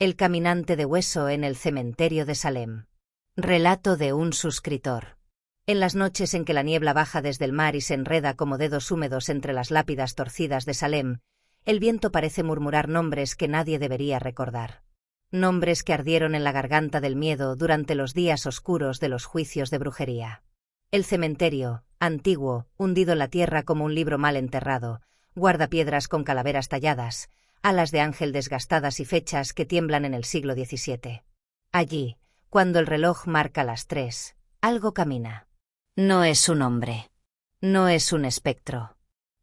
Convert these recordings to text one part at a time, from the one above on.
El caminante de hueso en el cementerio de Salem. Relato de un suscriptor. En las noches en que la niebla baja desde el mar y se enreda como dedos húmedos entre las lápidas torcidas de Salem, el viento parece murmurar nombres que nadie debería recordar. Nombres que ardieron en la garganta del miedo durante los días oscuros de los juicios de brujería. El cementerio, antiguo, hundido en la tierra como un libro mal enterrado, guarda piedras con calaveras talladas, alas de ángel desgastadas y fechas que tiemblan en el siglo XVII. Allí, cuando el reloj marca las 3, algo camina. No es un hombre. No es un espectro.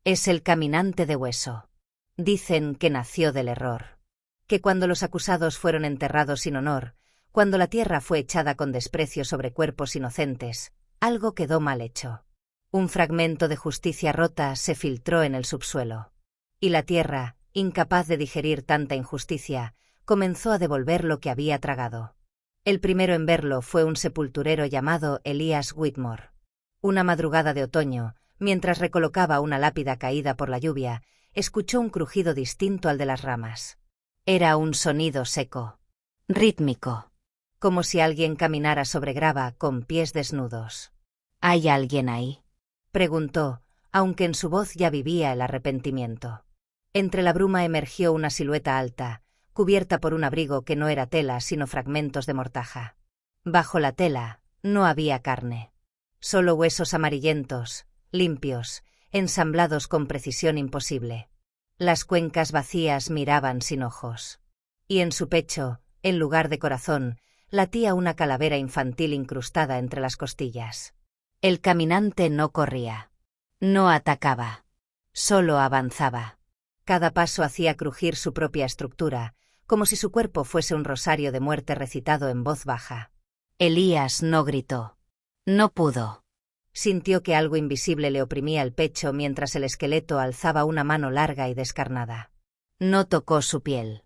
Es el caminante de hueso. Dicen que nació del error. Que cuando los acusados fueron enterrados sin honor, cuando la tierra fue echada con desprecio sobre cuerpos inocentes, algo quedó mal hecho. Un fragmento de justicia rota se filtró en el subsuelo. Y la tierra, incapaz de digerir tanta injusticia, comenzó a devolver lo que había tragado. El primero en verlo fue un sepulturero llamado Elias Whitmore. Una madrugada de otoño, mientras recolocaba una lápida caída por la lluvia, escuchó un crujido distinto al de las ramas. Era un sonido seco, rítmico, como si alguien caminara sobre grava con pies desnudos. ¿Hay alguien ahí?, preguntó, aunque en su voz ya vivía el arrepentimiento. Entre la bruma emergió una silueta alta, cubierta por un abrigo que no era tela sino fragmentos de mortaja. Bajo la tela no había carne. Solo huesos amarillentos, limpios, ensamblados con precisión imposible. Las cuencas vacías miraban sin ojos. Y en su pecho, en lugar de corazón, latía una calavera infantil incrustada entre las costillas. El caminante no corría. No atacaba. Solo avanzaba. Cada paso hacía crujir su propia estructura, como si su cuerpo fuese un rosario de muerte recitado en voz baja. Elías no gritó. No pudo. Sintió que algo invisible le oprimía el pecho mientras el esqueleto alzaba una mano larga y descarnada. No tocó su piel.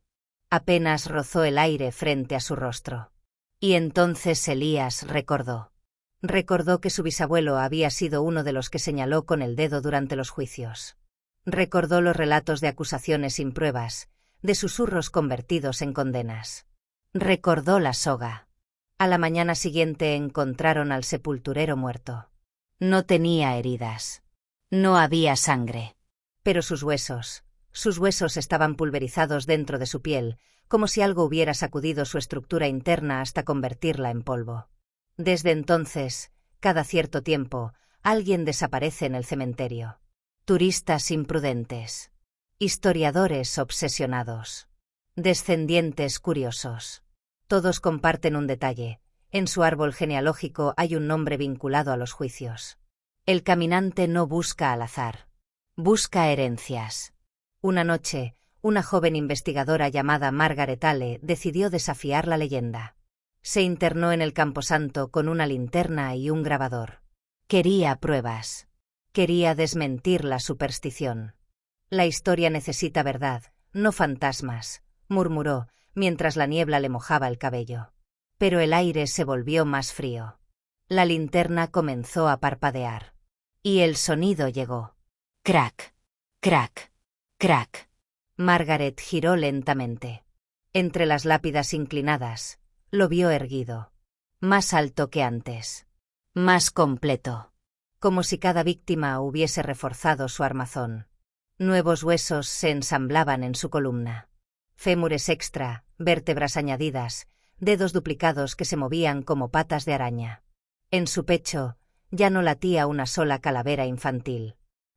Apenas rozó el aire frente a su rostro. Y entonces Elías recordó. Recordó que su bisabuelo había sido uno de los que señaló con el dedo durante los juicios. Recordó los relatos de acusaciones sin pruebas, de susurros convertidos en condenas. Recordó la soga. A la mañana siguiente encontraron al sepulturero muerto. No tenía heridas. No había sangre. Pero sus huesos estaban pulverizados dentro de su piel, como si algo hubiera sacudido su estructura interna hasta convertirla en polvo. Desde entonces, cada cierto tiempo, alguien desaparece en el cementerio. Turistas imprudentes. Historiadores obsesionados. Descendientes curiosos. Todos comparten un detalle. En su árbol genealógico hay un nombre vinculado a los juicios. El caminante no busca al azar. Busca herencias. Una noche, una joven investigadora llamada Margaret Hale decidió desafiar la leyenda. Se internó en el camposanto con una linterna y un grabador. Quería pruebas. Quería desmentir la superstición. La historia necesita verdad, no fantasmas, murmuró, mientras la niebla le mojaba el cabello. Pero el aire se volvió más frío. La linterna comenzó a parpadear. Y el sonido llegó. Crack, crack, crack. Margaret giró lentamente. Entre las lápidas inclinadas, lo vio erguido. Más alto que antes. Más completo. Como si cada víctima hubiese reforzado su armazón. Nuevos huesos se ensamblaban en su columna. Fémures extra, vértebras añadidas, dedos duplicados que se movían como patas de araña. En su pecho, ya no latía una sola calavera infantil.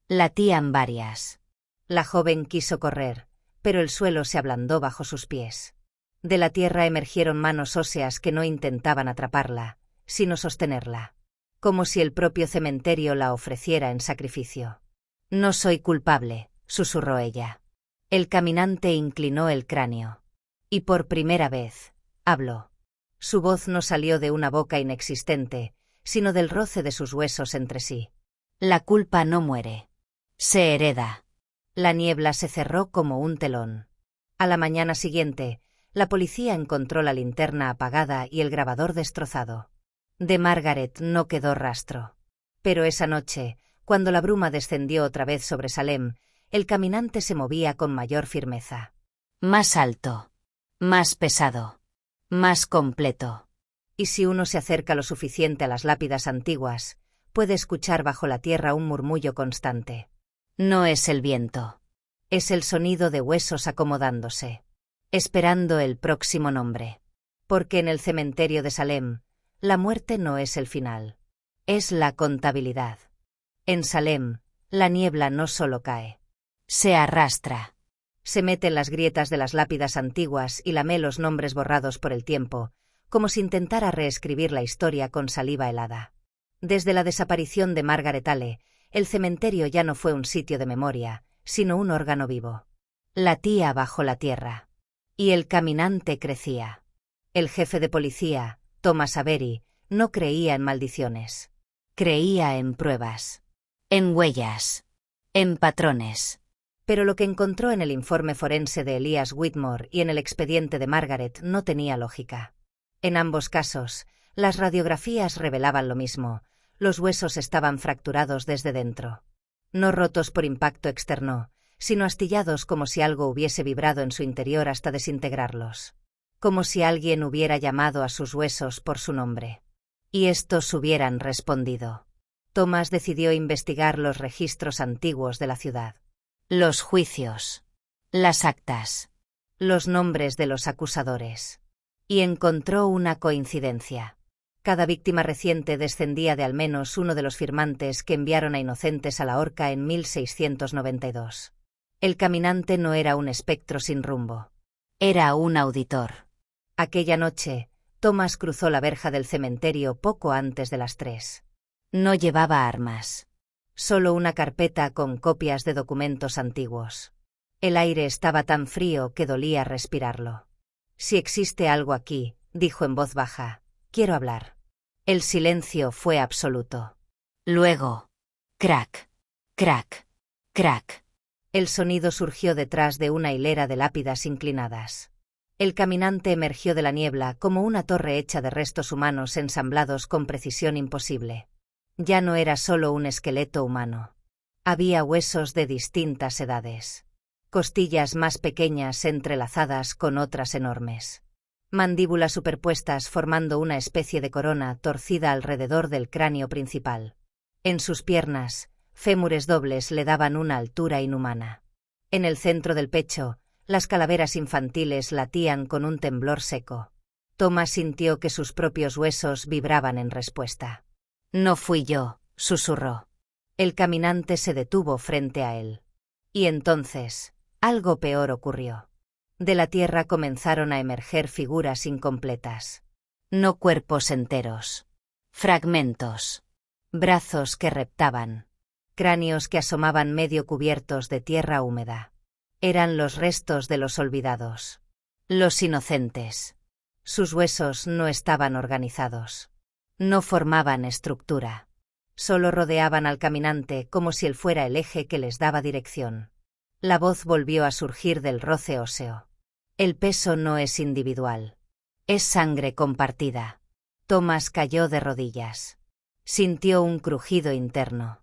Latían varias. La joven quiso correr, pero el suelo se ablandó bajo sus pies. De la tierra emergieron manos óseas que no intentaban atraparla, sino sostenerla. Como si el propio cementerio la ofreciera en sacrificio. No soy culpable, susurró ella. El caminante inclinó el cráneo. Y por primera vez, habló. Su voz no salió de una boca inexistente, sino del roce de sus huesos entre sí. La culpa no muere. Se hereda. La niebla se cerró como un telón. A la mañana siguiente, la policía encontró la linterna apagada y el grabador destrozado. De Margaret no quedó rastro. Pero esa noche, cuando la bruma descendió otra vez sobre Salem, el caminante se movía con mayor firmeza. Más alto. más pesado, más completo. Y si uno se acerca lo suficiente a las lápidas antiguas, puede escuchar bajo la tierra un murmullo constante. No es el viento. Es el sonido de huesos acomodándose, esperando el próximo nombre. Porque en el cementerio de Salem, la muerte no es el final. Es la contabilidad. En Salem, la niebla no solo cae. Se arrastra. Se mete en las grietas de las lápidas antiguas y lame los nombres borrados por el tiempo, como si intentara reescribir la historia con saliva helada. Desde la desaparición de Margaret Hale, el cementerio ya no fue un sitio de memoria, sino un órgano vivo. Latía bajo la tierra. Y el caminante crecía. El jefe de policía, Thomas Avery, no creía en maldiciones. Creía en pruebas. En huellas. En patrones. Pero lo que encontró en el informe forense de Elias Whitmore y en el expediente de Margaret no tenía lógica. En ambos casos, las radiografías revelaban lo mismo: los huesos estaban fracturados desde dentro. No rotos por impacto externo, sino astillados como si algo hubiese vibrado en su interior hasta desintegrarlos. Como si alguien hubiera llamado a sus huesos por su nombre. Y estos hubieran respondido. Thomas decidió investigar los registros antiguos de la ciudad. Los juicios. Las actas. Los nombres de los acusadores. Y encontró una coincidencia. Cada víctima reciente descendía de al menos uno de los firmantes que enviaron a inocentes a la horca en 1692. El caminante no era un espectro sin rumbo. Era un auditor. Aquella noche, Thomas cruzó la verja del cementerio poco antes de las 3. No llevaba armas. Solo una carpeta con copias de documentos antiguos. El aire estaba tan frío que dolía respirarlo. Si existe algo aquí, dijo en voz baja, quiero hablar. El silencio fue absoluto. Luego, crack, crack, crack. El sonido surgió detrás de una hilera de lápidas inclinadas. El caminante emergió de la niebla como una torre hecha de restos humanos ensamblados con precisión imposible. Ya no era solo un esqueleto humano. Había huesos de distintas edades. Costillas más pequeñas entrelazadas con otras enormes. Mandíbulas superpuestas formando una especie de corona torcida alrededor del cráneo principal. En sus piernas, fémures dobles le daban una altura inhumana. En el centro del pecho, las calaveras infantiles latían con un temblor seco. Thomas sintió que sus propios huesos vibraban en respuesta. No fui yo, susurró. El caminante se detuvo frente a él. Y entonces, algo peor ocurrió. De la tierra comenzaron a emerger figuras incompletas. No cuerpos enteros. Fragmentos. Brazos que reptaban. Cráneos que asomaban medio cubiertos de tierra húmeda. Eran los restos de los olvidados. Los inocentes. Sus huesos no estaban organizados. No formaban estructura. Solo rodeaban al caminante como si él fuera el eje que les daba dirección. La voz volvió a surgir del roce óseo. El peso no es individual. Es sangre compartida. Thomas cayó de rodillas. Sintió un crujido interno.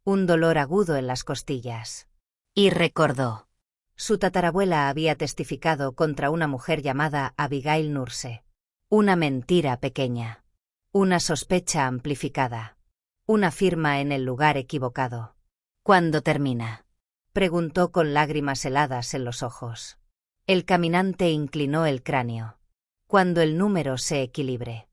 Un dolor agudo en las costillas. Y recordó. Su tatarabuela había testificado contra una mujer llamada Abigail Nurse. Una mentira pequeña. Una sospecha amplificada. Una firma en el lugar equivocado. ¿Cuándo termina?, preguntó con lágrimas heladas en los ojos. El caminante inclinó el cráneo. Cuando el número se equilibre.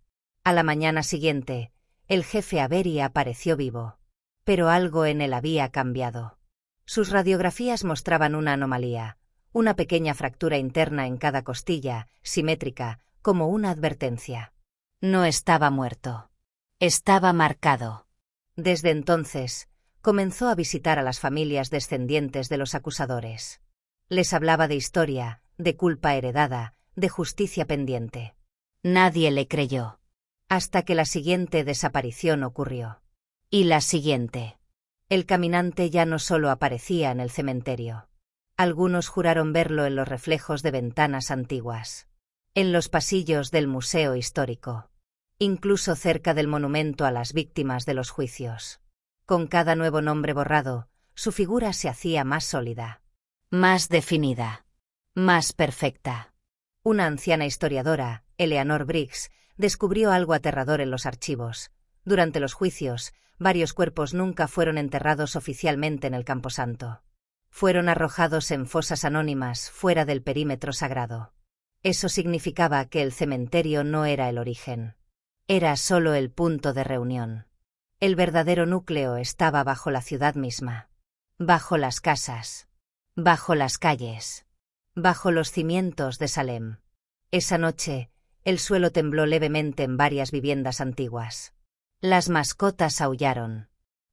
A la mañana siguiente, el jefe Avery apareció vivo. Pero algo en él había cambiado. Sus radiografías mostraban una anomalía, una pequeña fractura interna en cada costilla, simétrica, como una advertencia. No estaba muerto. Estaba marcado. Desde entonces, comenzó a visitar a las familias descendientes de los acusadores. Les hablaba de historia, de culpa heredada, de justicia pendiente. Nadie le creyó. Hasta que la siguiente desaparición ocurrió. Y la siguiente. El caminante ya no solo aparecía en el cementerio. Algunos juraron verlo en los reflejos de ventanas antiguas. En los pasillos del museo histórico. Incluso cerca del monumento a las víctimas de los juicios. Con cada nuevo nombre borrado, su figura se hacía más sólida. Más definida. Más perfecta. Una anciana historiadora, Eleanor Briggs, descubrió algo aterrador en los archivos. Durante los juicios, varios cuerpos nunca fueron enterrados oficialmente en el camposanto. Fueron arrojados en fosas anónimas fuera del perímetro sagrado. Eso significaba que el cementerio no era el origen. Era solo el punto de reunión. El verdadero núcleo estaba bajo la ciudad misma. Bajo las casas. Bajo las calles. Bajo los cimientos de Salem. Esa noche, el suelo tembló levemente en varias viviendas antiguas. Las mascotas aullaron.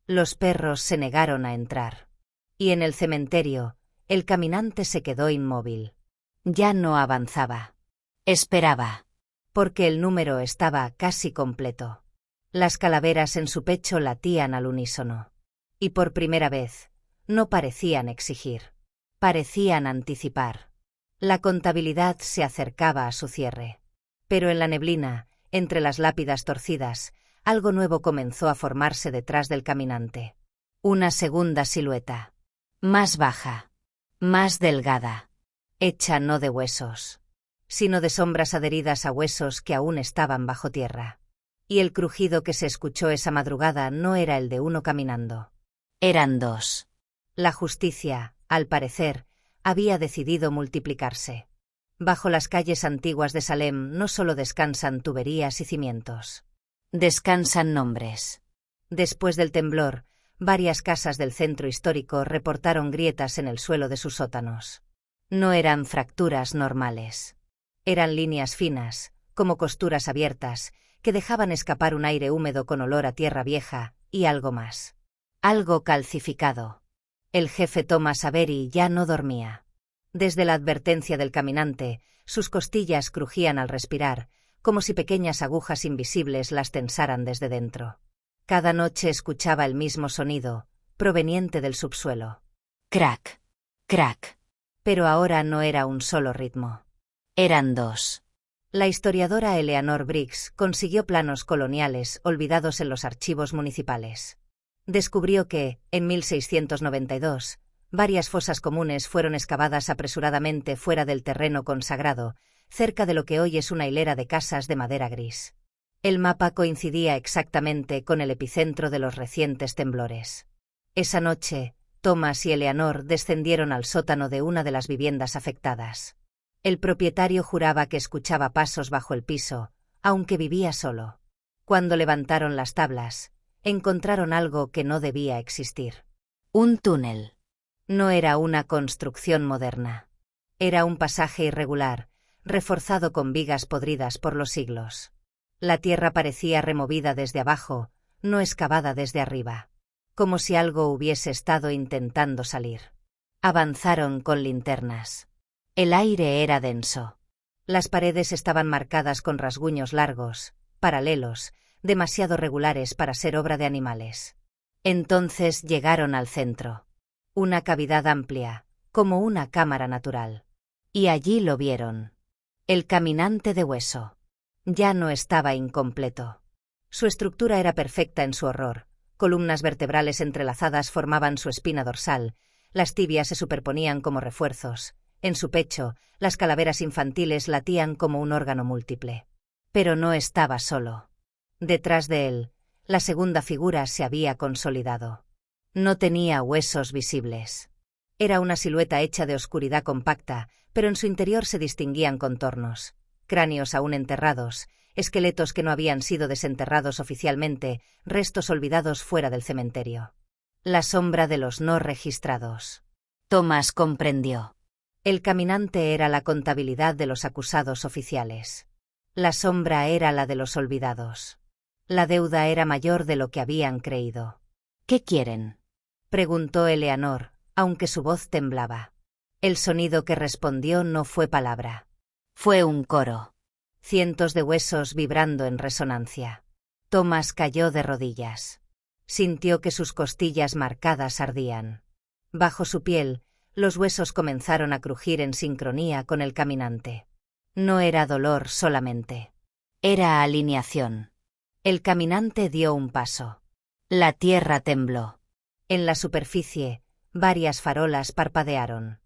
Los perros se negaron a entrar. Y en el cementerio, el caminante se quedó inmóvil. Ya no avanzaba. Esperaba. Porque el número estaba casi completo. Las calaveras en su pecho latían al unísono. Y por primera vez, no parecían exigir. Parecían anticipar. La contabilidad se acercaba a su cierre. Pero en la neblina, entre las lápidas torcidas, algo nuevo comenzó a formarse detrás del caminante. Una segunda silueta. Más baja. Más delgada. Hecha no de huesos, sino de sombras adheridas a huesos que aún estaban bajo tierra. Y el crujido que se escuchó esa madrugada no era el de uno caminando. Eran dos. La justicia, al parecer, había decidido multiplicarse. Bajo las calles antiguas de Salem no solo descansan tuberías y cimientos. Descansan nombres. Después del temblor, varias casas del centro histórico reportaron grietas en el suelo de sus sótanos. No eran fracturas normales. Eran líneas finas, como costuras abiertas, que dejaban escapar un aire húmedo con olor a tierra vieja, y algo más. Algo calcificado. El jefe Thomas Avery ya no dormía. Desde la advertencia del caminante, sus costillas crujían al respirar, como si pequeñas agujas invisibles las tensaran desde dentro. Cada noche escuchaba el mismo sonido, proveniente del subsuelo. Crack, crack. Pero ahora no era un solo ritmo. Eran dos. La historiadora Eleanor Briggs consiguió planos coloniales olvidados en los archivos municipales. Descubrió que, en 1692, varias fosas comunes fueron excavadas apresuradamente fuera del terreno consagrado, cerca de lo que hoy es una hilera de casas de madera gris. El mapa coincidía exactamente con el epicentro de los recientes temblores. Esa noche, Thomas y Eleanor descendieron al sótano de una de las viviendas afectadas. El propietario juraba que escuchaba pasos bajo el piso, aunque vivía solo. Cuando levantaron las tablas, encontraron algo que no debía existir. Un túnel. No era una construcción moderna. Era un pasaje irregular, reforzado con vigas podridas por los siglos. La tierra parecía removida desde abajo, no excavada desde arriba. Como si algo hubiese estado intentando salir. Avanzaron con linternas. El aire era denso. Las paredes estaban marcadas con rasguños largos, paralelos, demasiado regulares para ser obra de animales. Entonces llegaron al centro. Una cavidad amplia, como una cámara natural. Y allí lo vieron. El caminante de hueso. Ya no estaba incompleto. Su estructura era perfecta en su horror. Columnas vertebrales entrelazadas formaban su espina dorsal, las tibias se superponían como refuerzos. En su pecho, las calaveras infantiles latían como un órgano múltiple. Pero no estaba solo. Detrás de él, la segunda figura se había consolidado. No tenía huesos visibles. Era una silueta hecha de oscuridad compacta, pero en su interior se distinguían contornos. Cráneos aún enterrados, esqueletos que no habían sido desenterrados oficialmente, restos olvidados fuera del cementerio. La sombra de los no registrados. Thomas comprendió. El caminante era la contabilidad de los acusados oficiales. La sombra era la de los olvidados. La deuda era mayor de lo que habían creído. ¿Qué quieren?, preguntó Eleanor, aunque su voz temblaba. El sonido que respondió no fue palabra. Fue un coro. Cientos de huesos vibrando en resonancia. Thomas cayó de rodillas. Sintió que sus costillas marcadas ardían. Bajo su piel, los huesos comenzaron a crujir en sincronía con el caminante. No era dolor solamente. Era alineación. El caminante dio un paso. La tierra tembló. En la superficie, varias farolas parpadearon.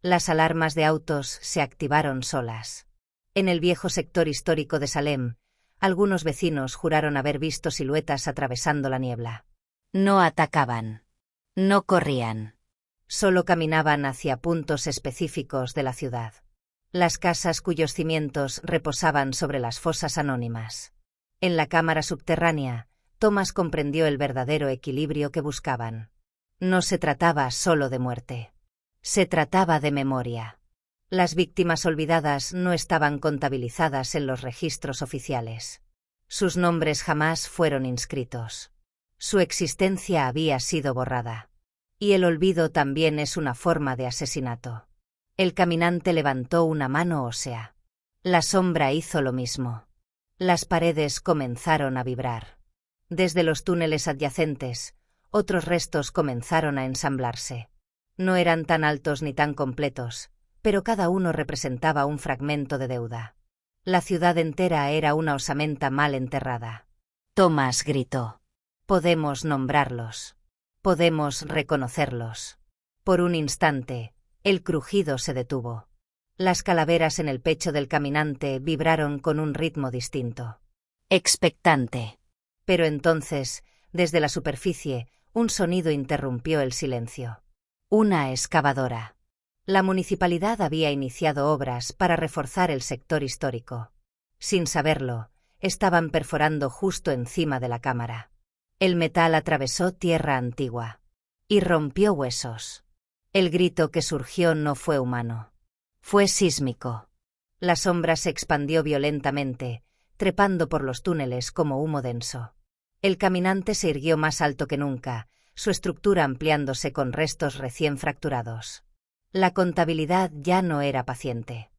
Las alarmas de autos se activaron solas. En el viejo sector histórico de Salem, algunos vecinos juraron haber visto siluetas atravesando la niebla. No atacaban. No corrían. Solo caminaban hacia puntos específicos de la ciudad. Las casas cuyos cimientos reposaban sobre las fosas anónimas. En la cámara subterránea, Thomas comprendió el verdadero equilibrio que buscaban. No se trataba solo de muerte. Se trataba de memoria. Las víctimas olvidadas no estaban contabilizadas en los registros oficiales. Sus nombres jamás fueron inscritos. Su existencia había sido borrada. Y el olvido también es una forma de asesinato. El caminante levantó una mano ósea. La sombra hizo lo mismo. Las paredes comenzaron a vibrar. Desde los túneles adyacentes, otros restos comenzaron a ensamblarse. No eran tan altos ni tan completos, pero cada uno representaba un fragmento de deuda. La ciudad entera era una osamenta mal enterrada. Thomas gritó. Podemos nombrarlos. Podemos reconocerlos. Por un instante, el crujido se detuvo. Las calaveras en el pecho del caminante vibraron con un ritmo distinto. Expectante. Pero entonces, desde la superficie, un sonido interrumpió el silencio. Una excavadora. La municipalidad había iniciado obras para reforzar el sector histórico. Sin saberlo, estaban perforando justo encima de la cámara. El metal atravesó tierra antigua. Y rompió huesos. El grito que surgió no fue humano. Fue sísmico. La sombra se expandió violentamente, trepando por los túneles como humo denso. El caminante se irguió más alto que nunca, su estructura ampliándose con restos recién fracturados. La contabilidad ya no era paciente.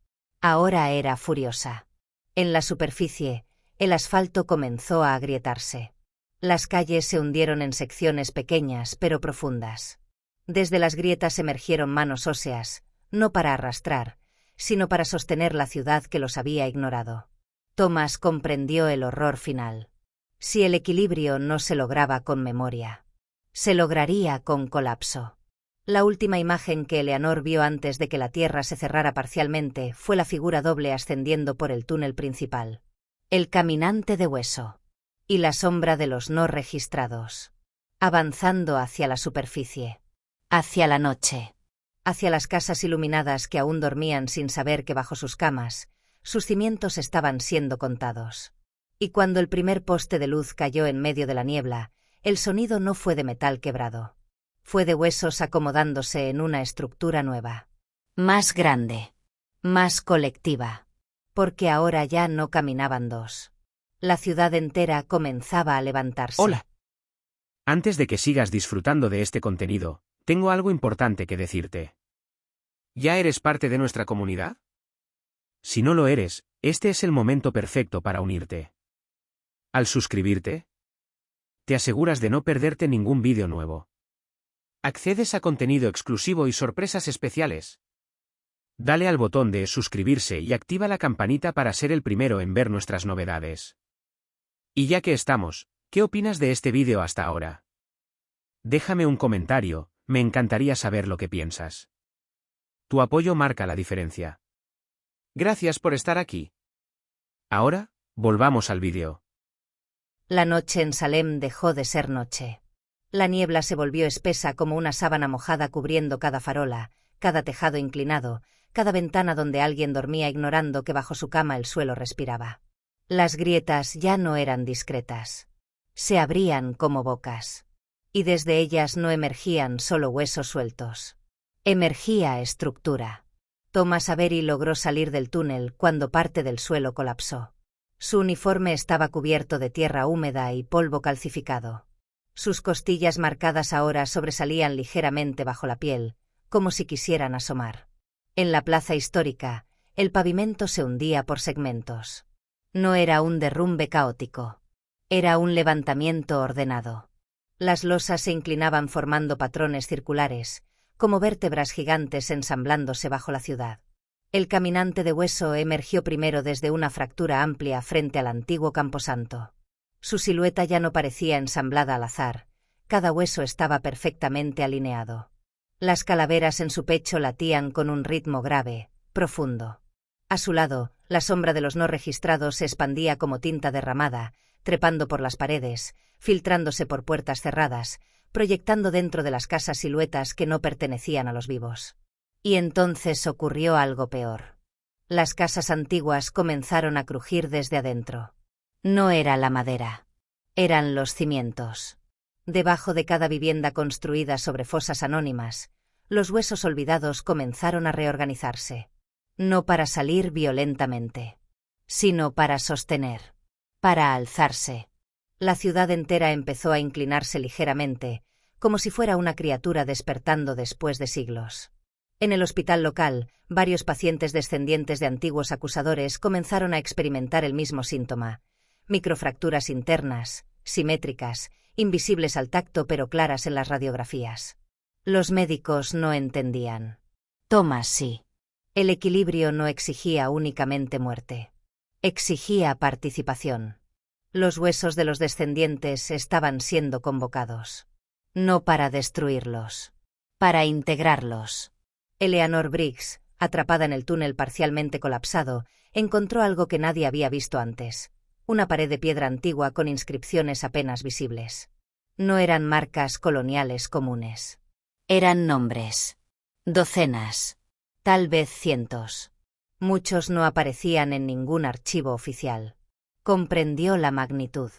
Ahora era furiosa. En la superficie, el asfalto comenzó a agrietarse. Las calles se hundieron en secciones pequeñas pero profundas. Desde las grietas emergieron manos óseas, no para arrastrar, sino para sostener la ciudad que los había ignorado. Thomas comprendió el horror final. Si el equilibrio no se lograba con memoria, se lograría con colapso. La última imagen que Eleanor vio antes de que la tierra se cerrara parcialmente fue la figura doble ascendiendo por el túnel principal. El caminante de hueso. Y la sombra de los no registrados. Avanzando hacia la superficie. Hacia la noche. Hacia las casas iluminadas que aún dormían sin saber que bajo sus camas, sus cimientos estaban siendo contados. Y cuando el primer poste de luz cayó en medio de la niebla, el sonido no fue de metal quebrado. Fue de huesos acomodándose en una estructura nueva. Más grande. Más colectiva. Porque ahora ya no caminaban dos. La ciudad entera comenzaba a levantarse. Hola. Antes de que sigas disfrutando de este contenido, tengo algo importante que decirte. ¿Ya eres parte de nuestra comunidad? Si no lo eres, este es el momento perfecto para unirte. Al suscribirte, te aseguras de no perderte ningún vídeo nuevo. Accedes a contenido exclusivo y sorpresas especiales. Dale al botón de suscribirse y activa la campanita para ser el primero en ver nuestras novedades. Y ya que estamos, ¿qué opinas de este vídeo hasta ahora? Déjame un comentario, me encantaría saber lo que piensas. Tu apoyo marca la diferencia. Gracias por estar aquí. Ahora, volvamos al vídeo. La noche en Salem dejó de ser noche. La niebla se volvió espesa como una sábana mojada cubriendo cada farola, cada tejado inclinado, cada ventana donde alguien dormía ignorando que bajo su cama el suelo respiraba. Las grietas ya no eran discretas. Se abrían como bocas. Y desde ellas no emergían solo huesos sueltos. Emergía estructura. Thomas Avery logró salir del túnel cuando parte del suelo colapsó. Su uniforme estaba cubierto de tierra húmeda y polvo calcificado. Sus costillas marcadas ahora sobresalían ligeramente bajo la piel, como si quisieran asomar. En la plaza histórica, el pavimento se hundía por segmentos. No era un derrumbe caótico. Era un levantamiento ordenado. Las losas se inclinaban formando patrones circulares, como vértebras gigantes ensamblándose bajo la ciudad. El caminante de hueso emergió primero desde una fractura amplia frente al antiguo camposanto. Su silueta ya no parecía ensamblada al azar, cada hueso estaba perfectamente alineado. Las calaveras en su pecho latían con un ritmo grave, profundo. A su lado, La sombra de los no registrados se expandía como tinta derramada, trepando por las paredes, filtrándose por puertas cerradas, proyectando dentro de las casas siluetas que no pertenecían a los vivos. Y entonces ocurrió algo peor. Las casas antiguas comenzaron a crujir desde adentro. No era la madera. Eran los cimientos. Debajo de cada vivienda construida sobre fosas anónimas, los huesos olvidados comenzaron a reorganizarse. No para salir violentamente, sino para sostener, para alzarse. La ciudad entera empezó a inclinarse ligeramente, como si fuera una criatura despertando después de siglos. En el hospital local, varios pacientes descendientes de antiguos acusadores comenzaron a experimentar el mismo síntoma: microfracturas internas, simétricas, invisibles al tacto pero claras en las radiografías. Los médicos no entendían. Thomas sí. El equilibrio no exigía únicamente muerte. Exigía participación. Los huesos de los descendientes estaban siendo convocados. No para destruirlos, para integrarlos. Eleanor Briggs, atrapada en el túnel parcialmente colapsado, encontró algo que nadie había visto antes: una pared de piedra antigua con inscripciones apenas visibles. No eran marcas coloniales comunes. Eran nombres. Docenas. Tal vez cientos. Muchos no aparecían en ningún archivo oficial. Comprendió la magnitud.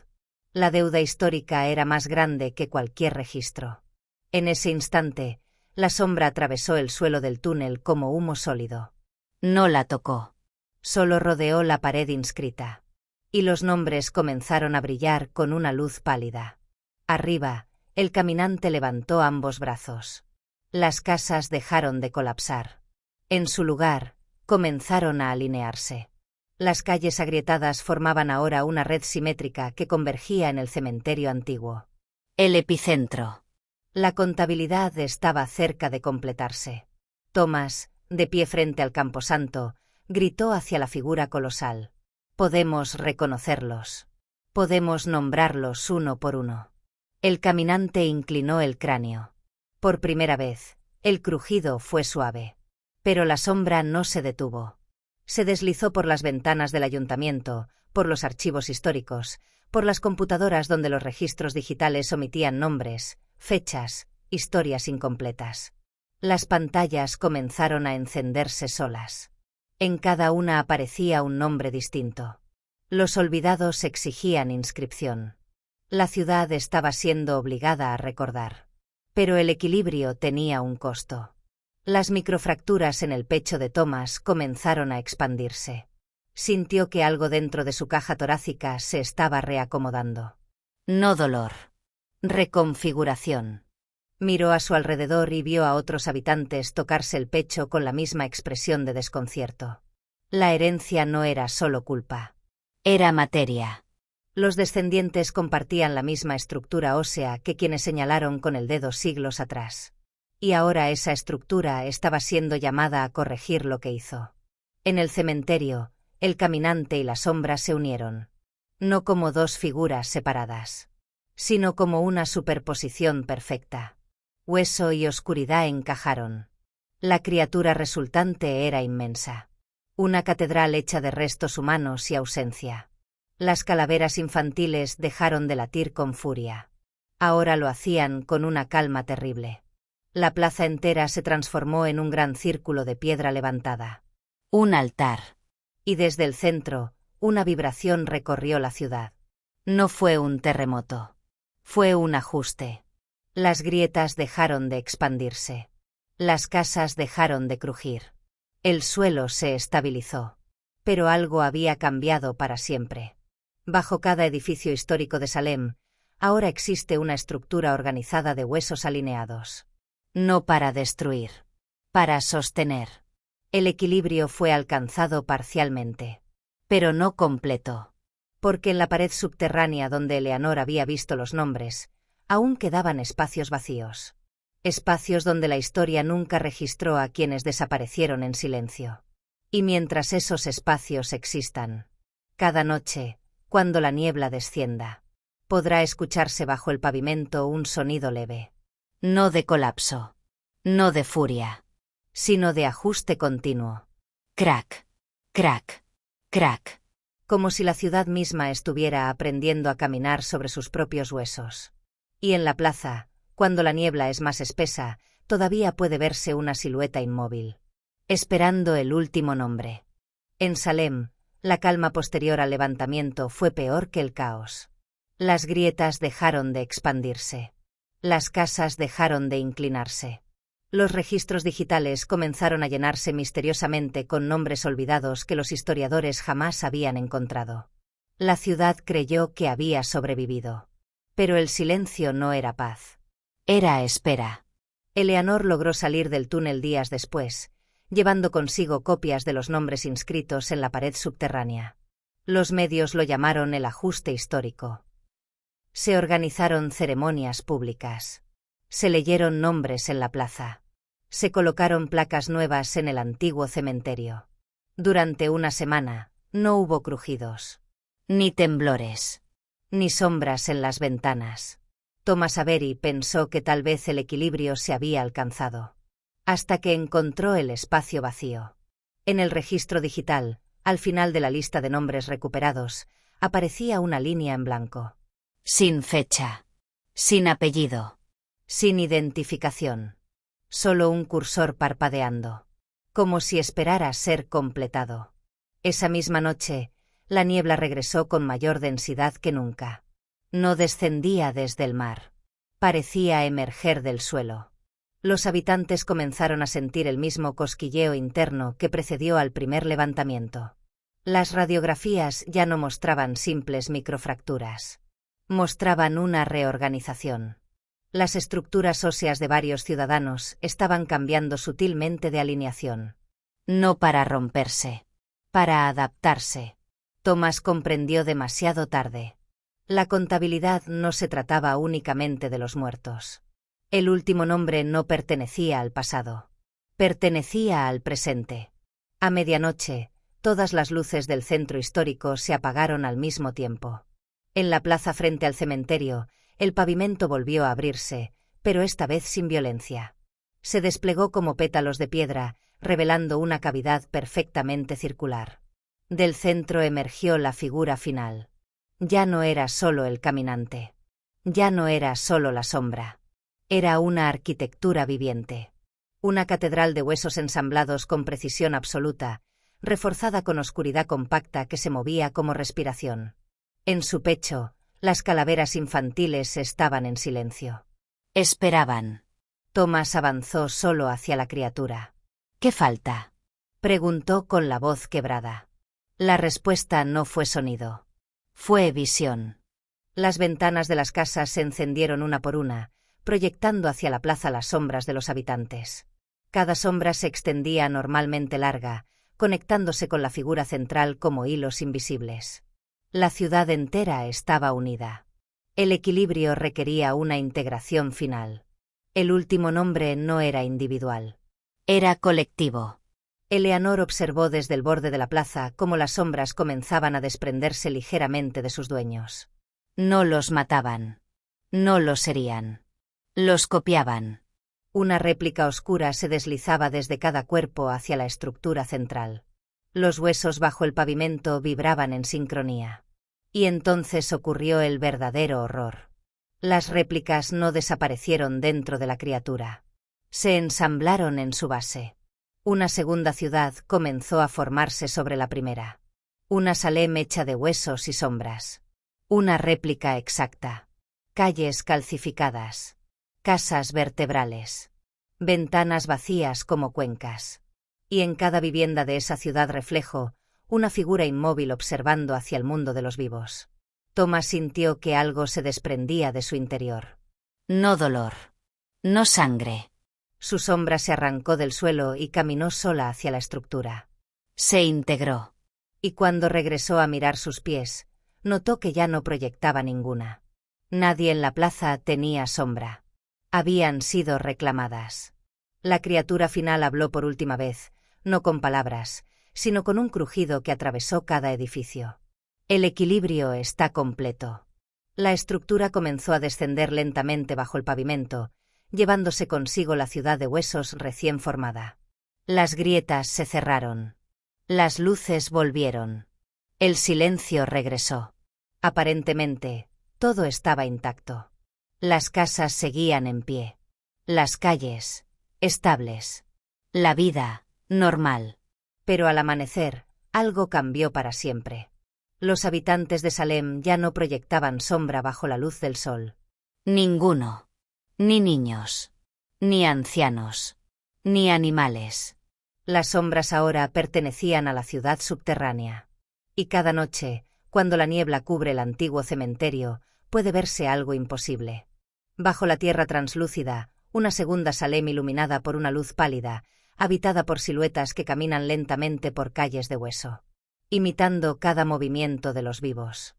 La deuda histórica era más grande que cualquier registro. En ese instante, la sombra atravesó el suelo del túnel como humo sólido. No la tocó. Solo rodeó la pared inscrita. Y los nombres comenzaron a brillar con una luz pálida. Arriba, el caminante levantó ambos brazos. Las casas dejaron de colapsar. En su lugar, comenzaron a alinearse. Las calles agrietadas formaban ahora una red simétrica que convergía en el cementerio antiguo. El epicentro. La contabilidad estaba cerca de completarse. Thomas, de pie frente al camposanto, gritó hacia la figura colosal: «Podemos reconocerlos. Podemos nombrarlos uno por uno». El caminante inclinó el cráneo. Por primera vez, el crujido fue suave. Pero la sombra no se detuvo. Se deslizó por las ventanas del ayuntamiento, por los archivos históricos, por las computadoras donde los registros digitales omitían nombres, fechas, historias incompletas. Las pantallas comenzaron a encenderse solas. En cada una aparecía un nombre distinto. Los olvidados exigían inscripción. La ciudad estaba siendo obligada a recordar. Pero el equilibrio tenía un costo. Las microfracturas en el pecho de Thomas comenzaron a expandirse. Sintió que algo dentro de su caja torácica se estaba reacomodando. No dolor. Reconfiguración. Miró a su alrededor y vio a otros habitantes tocarse el pecho con la misma expresión de desconcierto. La herencia no era solo culpa. Era materia. Los descendientes compartían la misma estructura ósea que quienes señalaron con el dedo siglos atrás. Y ahora esa estructura estaba siendo llamada a corregir lo que hizo. En el cementerio, el caminante y la sombra se unieron. No como dos figuras separadas, sino como una superposición perfecta. Hueso y oscuridad encajaron. La criatura resultante era inmensa. Una catedral hecha de restos humanos y ausencia. Las calaveras infantiles dejaron de latir con furia. Ahora lo hacían con una calma terrible. La plaza entera se transformó en un gran círculo de piedra levantada. Un altar. Y desde el centro, una vibración recorrió la ciudad. No fue un terremoto. Fue un ajuste. Las grietas dejaron de expandirse. Las casas dejaron de crujir. El suelo se estabilizó. Pero algo había cambiado para siempre. Bajo cada edificio histórico de Salem, ahora existe una estructura organizada de huesos alineados. No para destruir, para sostener. El equilibrio fue alcanzado parcialmente, pero no completo, porque en la pared subterránea donde Eleanor había visto los nombres, aún quedaban espacios vacíos. Espacios donde la historia nunca registró a quienes desaparecieron en silencio. Y mientras esos espacios existan, cada noche, cuando la niebla descienda, podrá escucharse bajo el pavimento un sonido leve. No de colapso, no de furia, sino de ajuste continuo. Crack, crack, Crack. Como si la ciudad misma estuviera aprendiendo a caminar sobre sus propios huesos. Y en la plaza, cuando la niebla es más espesa, todavía puede verse una silueta inmóvil, esperando el último nombre. En Salem, la calma posterior al levantamiento fue peor que el caos. Las grietas dejaron de expandirse. Las casas dejaron de inclinarse. Los registros digitales comenzaron a llenarse misteriosamente con nombres olvidados que los historiadores jamás habían encontrado. La ciudad creyó que había sobrevivido. Pero el silencio no era paz. Era espera. Eleanor logró salir del túnel días después, llevando consigo copias de los nombres inscritos en la pared subterránea. Los medios lo llamaron el ajuste histórico. Se organizaron ceremonias públicas. Se leyeron nombres en la plaza. Se colocaron placas nuevas en el antiguo cementerio. Durante una semana, no hubo crujidos, ni temblores, ni sombras en las ventanas. Thomas Avery pensó que tal vez el equilibrio se había alcanzado, hasta que encontró el espacio vacío. En el registro digital, al final de la lista de nombres recuperados, aparecía una línea en blanco. Sin fecha, sin apellido, sin identificación. Solo un cursor parpadeando, como si esperara ser completado. Esa misma noche, la niebla regresó con mayor densidad que nunca. No descendía desde el mar. Parecía emerger del suelo. Los habitantes comenzaron a sentir el mismo cosquilleo interno que precedió al primer levantamiento. Las radiografías ya no mostraban simples microfracturas. Mostraban una reorganización. Las estructuras óseas de varios ciudadanos estaban cambiando sutilmente de alineación. No para romperse, para adaptarse. Thomas comprendió demasiado tarde. La contabilidad no se trataba únicamente de los muertos. El último nombre no pertenecía al pasado. Pertenecía al presente. A medianoche, todas las luces del centro histórico se apagaron al mismo tiempo. En la plaza frente al cementerio, el pavimento volvió a abrirse, pero esta vez sin violencia. Se desplegó como pétalos de piedra, revelando una cavidad perfectamente circular. Del centro emergió la figura final. Ya no era solo el caminante. Ya no era solo la sombra. Era una arquitectura viviente. Una catedral de huesos ensamblados con precisión absoluta, reforzada con oscuridad compacta que se movía como respiración. En su pecho, las calaveras infantiles estaban en silencio. Esperaban. Thomas avanzó solo hacia la criatura. ¿Qué falta?, preguntó con la voz quebrada. La respuesta no fue sonido. Fue visión. Las ventanas de las casas se encendieron una por una, proyectando hacia la plaza las sombras de los habitantes. Cada sombra se extendía anormalmente larga, conectándose con la figura central como hilos invisibles. La ciudad entera estaba unida. El equilibrio requería una integración final. El último nombre no era individual. Era colectivo. Eleanor observó desde el borde de la plaza cómo las sombras comenzaban a desprenderse ligeramente de sus dueños. No los mataban. No los herían. Los copiaban. Una réplica oscura se deslizaba desde cada cuerpo hacia la estructura central. Los huesos bajo el pavimento vibraban en sincronía. Y entonces ocurrió el verdadero horror. Las réplicas no desaparecieron dentro de la criatura. Se ensamblaron en su base. Una segunda ciudad comenzó a formarse sobre la primera. Una Salem hecha de huesos y sombras. Una réplica exacta. Calles calcificadas. Casas vertebrales. Ventanas vacías como cuencas. Y en cada vivienda de esa ciudad reflejo, una figura inmóvil observando hacia el mundo de los vivos. Thomas sintió que algo se desprendía de su interior. No dolor. No sangre. Su sombra se arrancó del suelo y caminó sola hacia la estructura. Se integró. Y cuando regresó a mirar sus pies, notó que ya no proyectaba ninguna. Nadie en la plaza tenía sombra. Habían sido reclamadas. La criatura final habló por última vez, no con palabras, sino con un crujido que atravesó cada edificio. El equilibrio está completo. La estructura comenzó a descender lentamente bajo el pavimento, llevándose consigo la ciudad de huesos recién formada. Las grietas se cerraron. Las luces volvieron. El silencio regresó. Aparentemente, todo estaba intacto. Las casas seguían en pie. Las calles, estables. La vida, normal. Pero al amanecer, algo cambió para siempre. Los habitantes de Salem ya no proyectaban sombra bajo la luz del sol. Ninguno. Ni niños. Ni ancianos. Ni animales. Las sombras ahora pertenecían a la ciudad subterránea. Y cada noche, cuando la niebla cubre el antiguo cementerio, puede verse algo imposible. Bajo la tierra translúcida, una segunda Salem iluminada por una luz pálida, habitada por siluetas que caminan lentamente por calles de hueso, imitando cada movimiento de los vivos,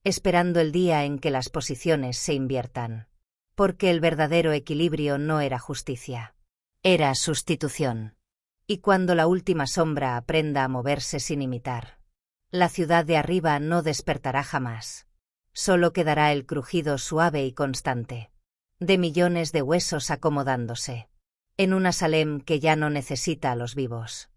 esperando el día en que las posiciones se inviertan. Porque el verdadero equilibrio no era justicia, era sustitución. Y cuando la última sombra aprenda a moverse sin imitar, la ciudad de arriba no despertará jamás. Solo quedará el crujido suave y constante de millones de huesos acomodándose en una Salem que ya no necesita a los vivos.